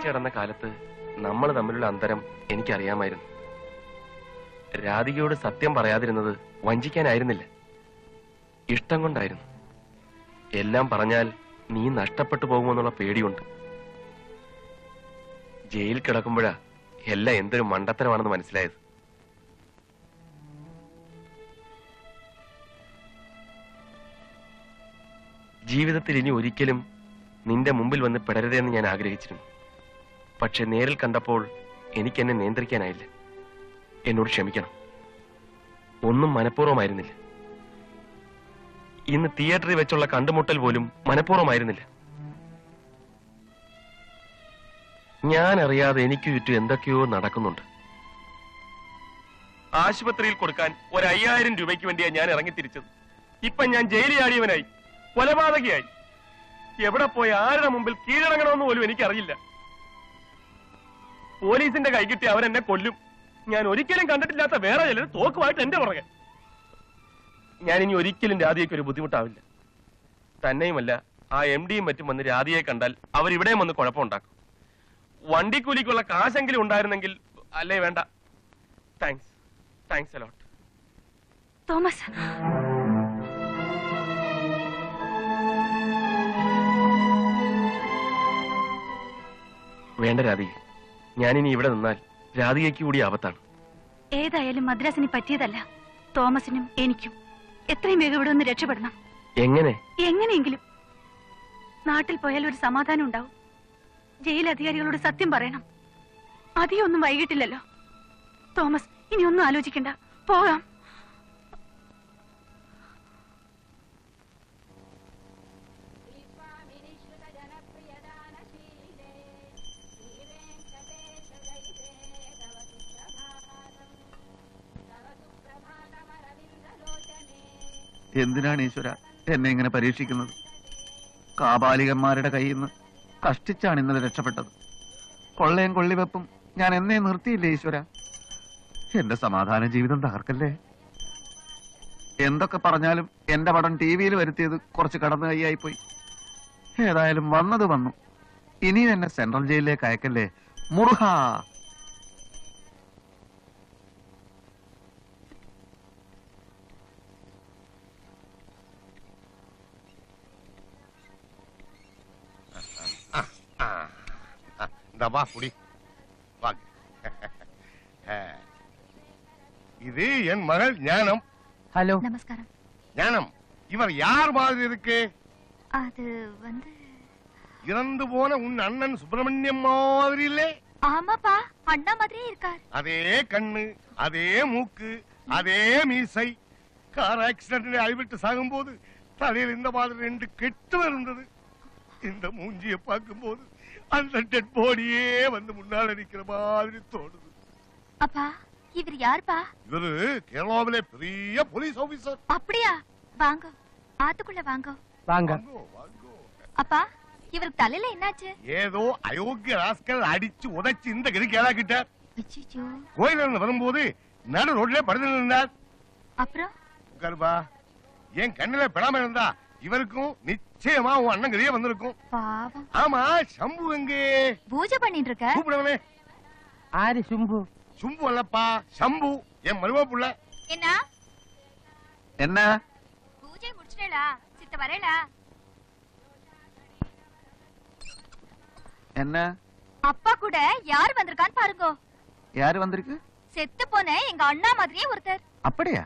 പ്രേമിച്ചു കിടന്ന കാലത്ത് നമ്മൾ തമ്മിലുള്ള അന്തരം എനിക്കറിയാമായിരുന്നു. രാധികയോട് സത്യം പറയാതിരുന്നത് വഞ്ചിക്കാനായിരുന്നില്ല, ഇഷ്ടം കൊണ്ടായിരുന്നു. എല്ലാം പറഞ്ഞാൽ നീ നഷ്ടപ്പെട്ടു പോകുമെന്നുള്ള പേടിയുണ്ട്. ജയിൽ കിടക്കുമ്പോഴാ എല്ലാം എന്തൊരു മണ്ടത്തരമാണെന്ന് മനസ്സിലായത്. ജീവിതത്തിൽ ഇനി ഒരിക്കലും നിന്റെ മുമ്പിൽ വന്ന് പെടരുതെന്ന് ഞാൻ ആഗ്രഹിച്ചിരുന്നു. പക്ഷെ നേരിൽ കണ്ടപ്പോൾ എനിക്കെന്നെ നിയന്ത്രിക്കാനായില്ല. എന്നോട് ക്ഷമിക്കണം. ഒന്നും മനഃപൂർവ്വമായിരുന്നില്ല. ഇന്ന് തിയേറ്ററിൽ വെച്ചുള്ള കണ്ടുമുട്ടൽ പോലും മനഃപൂർവ്വമായിരുന്നില്ല. ഞാൻ അറിയാതെ എനിക്ക് ചുറ്റും എന്തൊക്കെയോ നടക്കുന്നുണ്ട്. ആശുപത്രിയിൽ കൊടുക്കാൻ 5000 രൂപയ്ക്ക് വേണ്ടിയാണ് ഞാൻ ഇറങ്ങിത്തിരിച്ചത്. ഇപ്പൊ ഞാൻ ജയിലിലാടിയവനായി, കൊലപാതകയായി. എവിടെ പോയി ആരുടെ മുമ്പിൽ കീഴടങ്ങണമെന്ന് പോലും എനിക്കറിയില്ല. പോലീസിന്റെ കൈ കിട്ടി അവരെന്നെ കൊല്ലും. ഞാൻ ഒരിക്കലും കണ്ടിട്ടില്ലാത്ത വേറെ ചിലർ തോക്കുമായിട്ട് എന്റെ പുറകെ. ഞാനിനി ഒരിക്കലും രാധികയ്ക്ക് ഒരു ബുദ്ധിമുട്ടാവില്ല. തന്നെയുമല്ല, ആ MDയും മറ്റും വന്ന് രാധികയെ കണ്ടാൽ അവരിവിടെയും വന്ന് കുഴപ്പമുണ്ടാക്കും. വണ്ടിക്കൂലിക്കുള്ള കാശെങ്കിലും ഉണ്ടായിരുന്നെങ്കിൽ. അല്ലേ, വേണ്ട. Thanks a lot. തോമസ്, വേണ്ട രാധിക, ഞാനിനി ഇവിടെ നിന്നാൽ രാധികയ്ക്ക് കൂടി ആപത്താണ്. ഏതായാലും മദ്രാസിന് പറ്റിയതല്ല. തോമസിനും എനിക്കും എത്രയും വേഗം ഇവിടെ ഒന്ന് രക്ഷപ്പെടണം. എങ്ങനെയെങ്കിലും. നാട്ടിൽ പോയാൽ ഒരു സമാധാനം ഉണ്ടാവും. ജയിൽ അധികാരികളോട് സത്യം പറയണം. അധികം ഒന്നും വൈകിട്ടില്ലല്ലോ. തോമസ്, ഇനി ഒന്നും ആലോചിക്കണ്ട, പോകാം. എന്തിനാണ് ഈശ്വര എന്നെ ഇങ്ങനെ പരീക്ഷിക്കുന്നത്? കാപാലികന്മാരുടെ കയ്യിൽ നിന്ന് കഷ്ടിച്ചാണ് ഇന്നലെ രക്ഷപ്പെട്ടത്. കൊള്ളയും കൊള്ളിവെപ്പും ഞാൻ എന്നേ നിർത്തിയില്ലേ ഈശ്വര. എന്റെ സമാധാന ജീവിതം തകർക്കല്ലേ. എന്തൊക്കെ പറഞ്ഞാലും എന്റെ പടം TV-യിൽ വരുത്തിയത് കുറച്ച് കടന്നു കൈയായിപ്പോയി. ഏതായാലും വന്നത് വന്നു. ഇനിയും എന്നെ സെൻട്രൽ ജയിലിലേക്ക് അയക്കല്ലേ മുറുഹ. இது என் மகள் ஞானம். ஹலோ, நமஸ்காரம். ஞானம், இவர் யார் மாதிரி இருக்கு? அது வந்து இறந்து போன உன் அண்ணன் சுப்பிரமணியம் மாதிரி இல்லே? ஆமாப்பா, அண்ணா மாதிரியே இருக்கார். அதே கண்ணு, அதே மூக்கு, அதே மீசை. கார் ஆக்சிடென்ட்ல அடிபட்டு சாகும் போது தலையில் இந்த மாதிரி 2 கெட்டு இருந்தது. இந்த மூஞ்சியை பார்க்கும் போது அந்த டெட் பாடியே வந்து முன்னால நிக்கிற மாதிரி தோணுது. அப்பா, இவர் யாருப்பா? இவரு கேரளாவிலே பெரிய போலீஸ் ஆபீசர். அப்படியா? வாங்க, ஆத்துக்குள்ள வாங்க. வாங்க. அப்பா, இவருக்கு தலையில என்னாச்சு? ஏதோ அயோக்கிய ராஸ்கல் அடிச்சு உதைச்சு இந்த கதிக்கு ஏலாக்கிட்ட. அச்சச்சோ. கோயில இருந்து வரும்போது நடு ரோட்ல படுத்து நின்றார். அப்புறம் கர்ப்பா, என் கண்ணில படாம இருந்தா இவருக்கும் நிச்சயமா உன் அண்ணன் கதியே வந்திருக்கும். பாவம். ஆமா, சம்பு எங்கே? பூஜை பண்ணிட்டு இருக்க. கூப்பிடுவனே. ஆரி சும்பு? சும்பு அல்லப்பா, சம்பு, என் மருமக புள்ள. என்ன பூஜை முடிச்சிட்டேளா? சித்த வரேளா? என்ன அப்பா கூட யார் வந்திருக்கான்னு பாருங்க. யாரு வந்திருக்கு? செத்து போன எங்க அண்ணா மாதிரியே ஒருத்தர். அப்படியா?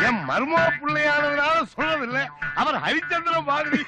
என் மருமக பிள்ளையானதுனால சொல்லவில்லை, அவர் ஹரிச்சந்திர மாதிரி.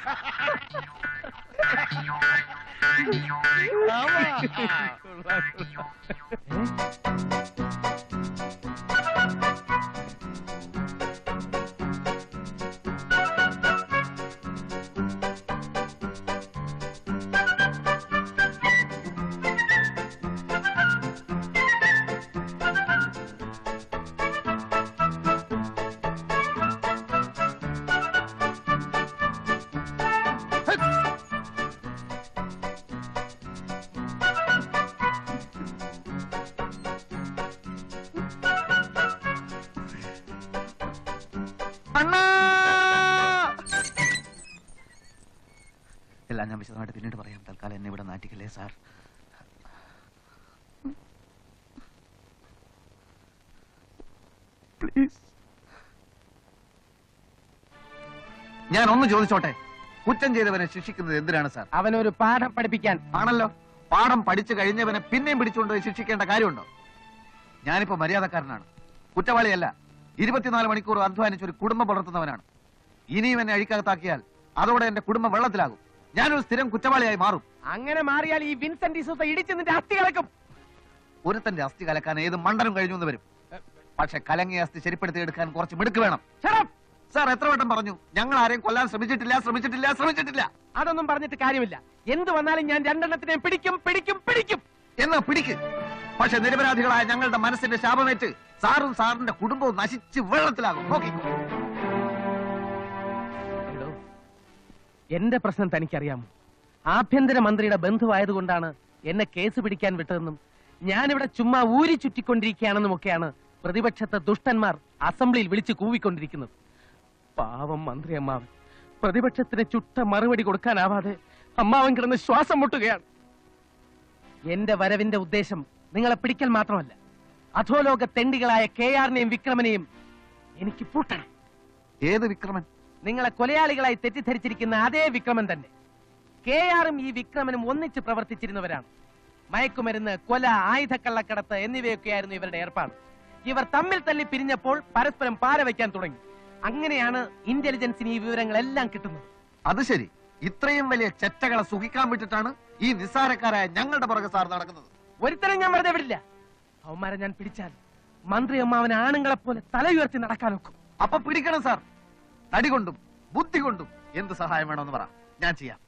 അണ്ണാ! എല്ലാം ഞാൻ വിശദമായിട്ട് പിന്നീട് പറയാം. തൽക്കാലം എന്നെ ഇവിടെ നാട്ടിക്കല്ലേ സാർ. പ്ലീസ്. ഞാൻ ഒന്ന് ചോദിച്ചോട്ടെ, കുറ്റം ചെയ്തവനെ ശിക്ഷിക്കുന്നത് എന്തിനാണ് സാർ? അവനൊരു പാഠം പഠിപ്പിക്കാൻ. ആണല്ലോ. പാഠം പഠിച്ചു കഴിഞ്ഞവനെ പിന്നെയും പിടിച്ചുകൊണ്ടുപോയി ശിക്ഷിക്കേണ്ട കാര്യമുണ്ടോ? ഞാനിപ്പോ മര്യാദക്കാരനാണ്, കുറ്റവാളിയല്ല. 24 മണിക്കൂർ അധ്വാനിച്ച് ഒരു കുടുംബം പുലർത്തുന്നവനാണ്. ഇനിയും എന്നെ അഴിക്കകത്താക്കിയാൽ അതോടെ എന്റെ കുടുംബം വെള്ളത്തിലാകും. ഞാനൊരു സ്ഥിരം കുറ്റവാളിയായി മാറും. അങ്ങനെ മാറിയാൽ ഈ വിൻസെന്റ് ഡിസൂസ ഇടിച്ച് നിന്റെ അസ്ഥി കലക്കും. ഒരുത്തന്റെ അസ്ഥി കലക്കാൻ ഏത് മണ്ടനും കഴിഞ്ഞു എന്ന് വരും. പക്ഷെ കലങ്ങിയ അസ്ഥി ശരിപ്പെടുത്തി എടുക്കാൻ കുറച്ച് മിടുക്ക് വേണം. സാർ എത്ര വട്ടം പറഞ്ഞു ഞങ്ങൾ ആരെയും കൊല്ലാൻ ശ്രമിച്ചിട്ടില്ല. അതൊന്നും പറഞ്ഞിട്ട് കാര്യമില്ല. എന്ത് വന്നാലും ഞാൻ രണ്ടെണ്ണത്തിനെ പിടിക്കും. എന്നാ പിടിക്ക്. പക്ഷെ നിരപരാധികളായ ഞങ്ങളുടെ മനസ്സിന്റെ ശാപമേറ്റ് സാറും സാറിന്റെ കുടുംബവും നശിച്ച് വെള്ളത്തിലാകും. നോക്കിക്കോ. എന്റെ പ്രശ്നം തനിക്കറിയാമോ? ആഭ്യന്തര മന്ത്രിയുടെ ബന്ധുവായതുകൊണ്ടാണ് എന്നെ കേസ് പിടിക്കാൻ വിട്ടതെന്നും ഞാനിവിടെ ചുമ്മാ ഊരി ചുറ്റിക്കൊണ്ടിരിക്കുകയാണെന്നുമൊക്കെയാണ് പ്രതിപക്ഷത്തെ ദുഷ്ടന്മാർ അസംബ്ലിയിൽ വിളിച്ചു കൂവിക്കൊണ്ടിരിക്കുന്നത്. പാവം മന്ത്രി അമ്മാവൻ പ്രതിപക്ഷത്തിന് ചുട്ട മറുപടി കൊടുക്കാനാവാതെ അമ്മാവൻ കിടന്ന് ശ്വാസം മുട്ടുകയാണ്. എന്റെ വരവിന്റെ ഉദ്ദേശം നിങ്ങളെ പിടിക്കൽ മാത്രമല്ല, അധോലോക തെണ്ടികളായ KR-നെയും വിക്രമനെയും എനിക്ക് പൂട്ടണം. ഏത് വിക്രമൻ? നിങ്ങളെ കൊലയാളികളായി തെറ്റിദ്ധരിച്ചിരിക്കുന്ന അതേ വിക്രമൻ തന്നെ. KR-ഉം ഈ വിക്രമനും ഒന്നിച്ച് പ്രവർത്തിച്ചിരുന്നവരാണ്. മയക്കുമരുന്ന്, കൊല, ആയുധക്കള്ളക്കടത്ത് എന്നിവയൊക്കെയായിരുന്നു ഇവരുടെ ഏർപ്പാട്. ഇവർ തമ്മിൽ തല്ലി പിരിഞ്ഞപ്പോൾ പരസ്പരം പാര വയ്ക്കാൻ തുടങ്ങി. അങ്ങനെയാണ് ഇന്റലിജൻസിന് ഈ വിവരങ്ങളെല്ലാം കിട്ടുന്നത്. അത് ശരി. ഇത്രയും വലിയ ചെറ്റകളെ സുഖിക്കാൻ വിട്ടിട്ടാണ് ഈ നിസ്സാരക്കാരായ ഞങ്ങളുടെ പുറകെ സാർ നടക്കുന്നത്. ഒരുത്തരം ഞാൻ വെറുതെ വിടില്ല. അവന്മാരെ ഞാൻ പിടിച്ചാൽ മന്ത്രി അമ്മാവനെ ആണുങ്ങളെ പോലെ തലയുയർത്തി നടക്കാൻ നോക്കും. അപ്പൊ പിടിക്കണം സാർ. തടി കൊണ്ടും ബുദ്ധി കൊണ്ടും എന്ത് സഹായം വേണമെന്ന് പറ, ഞാൻ ചെയ്യാം.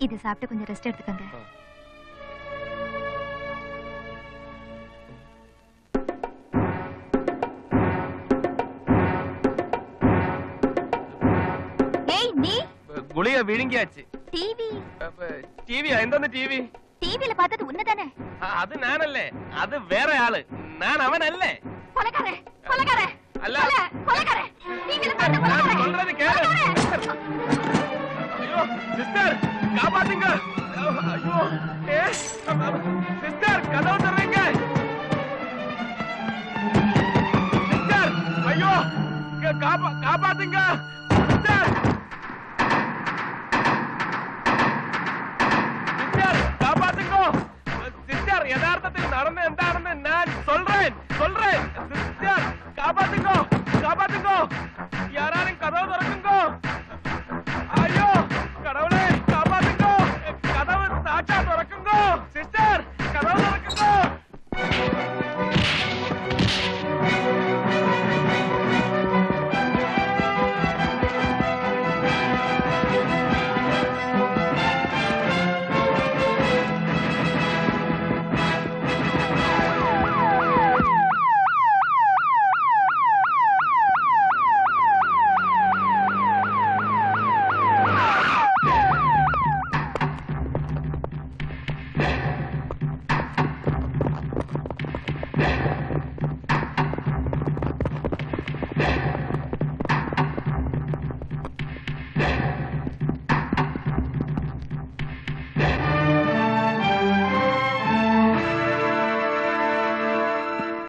இது சாப்பிட்டு கொஞ்சம் ரெஸ்ட் எடுத்துக்கங்க. ஏய் நீ ഗുളിക വിഴുങ്ങിയാச்சு. டிவியா? എന്താണ് ടിവി? டிவில பார்த்தது உன்னதானே? അത് ഞാനല്ലേ, അത് വേറെ ആള്. ഞാൻ അവനല്ലേ. கொலைகாரே கொலைகாரே അല്ല, கொலைகாரே டிவில பார்த்த ഞാൻ கொலைகாரே. சொல்றது கேளு. ஐயோ சிஸ்டர் காப்பாத்துங்க. ஐயோ சிஸ்டர் கதவு தர்றீங்க சிஸ்டர். ஐயோ காப்பாத்துங்க சிஸ்டர். சிஸ்டர் காப்பாத்துங்க சிஸ்டர். யதார்த்தத்தில் நடந்த എന്താണെന്ന് ഞാൻ சொல்றேன். சிஸ்டர் காப்பாத்துங்க.